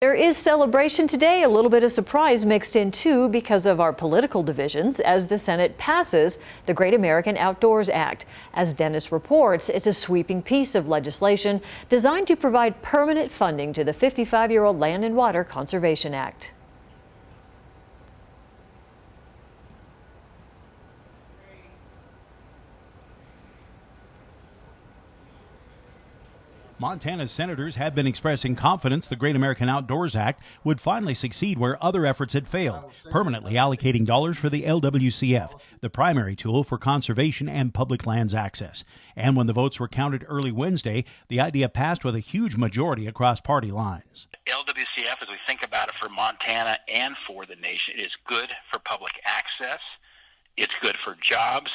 There is celebration today, a little bit of surprise mixed in too because of our political divisions as the Senate passes the Great American Outdoors Act. As Dennis reports, it's a sweeping piece of legislation designed to provide permanent funding to the 55-year-old Land and Water Conservation Act. Montana's senators have been expressing confidence the Great American Outdoors Act would finally succeed where other efforts had failed, permanently allocating dollars for the LWCF, the primary tool for conservation and public lands access. And when the votes were counted early Wednesday, the idea passed with a huge majority across party lines. LWCF, as we think about it for Montana and for the nation, is good for public access, it's good for jobs,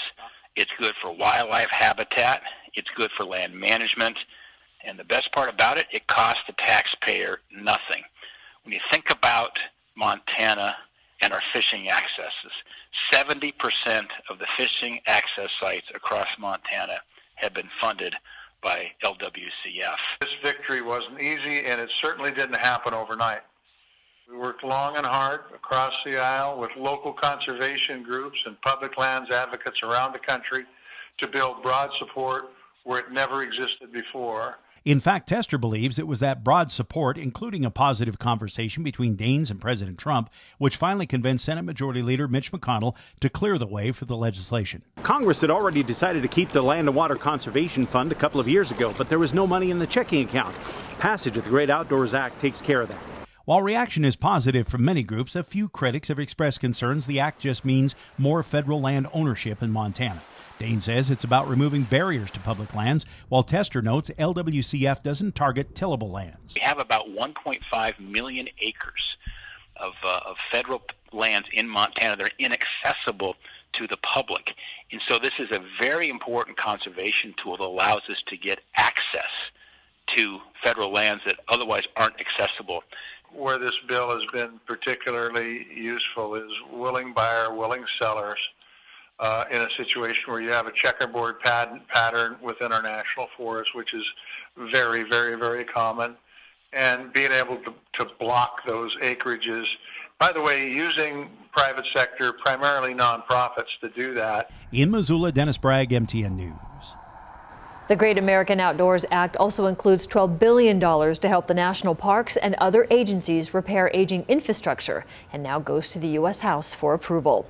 it's good for wildlife habitat, it's good for land management. And the best part about it, it costs the taxpayer nothing. When you think about Montana and our fishing accesses, 70% of the fishing access sites across Montana have been funded by LWCF. This victory wasn't easy, and it certainly didn't happen overnight. We worked long and hard across the aisle with local conservation groups and public lands advocates around the country to build broad support where it never existed before. In fact, Tester believes it was that broad support, including a positive conversation between Daines and President Trump, which finally convinced Senate Majority Leader Mitch McConnell to clear the way for the legislation. Congress had already decided to keep the Land and Water Conservation Fund a couple of years ago, but there was no money in the checking account. Passage of the Great Outdoors Act takes care of that. While reaction is positive from many groups, a few critics have expressed concerns the act just means more federal land ownership in Montana. Dane says it's about removing barriers to public lands, while Tester notes LWCF doesn't target tillable lands. We have about 1.5 million acres of federal lands in Montana that are inaccessible to the public. And so this is a very important conservation tool that allows us to get access to federal lands that otherwise aren't accessible. Where this bill has been particularly useful is willing buyer, willing sellers. In a situation where you have a checkerboard pattern within our national forest, which is very, very, very common, and being able to block those acreages. By the way, using private sector, primarily nonprofits, to do that. In Missoula, Dennis Bragg, MTN News. The Great American Outdoors Act also includes $12 billion to help the national parks and other agencies repair aging infrastructure, and now goes to the U.S. House for approval.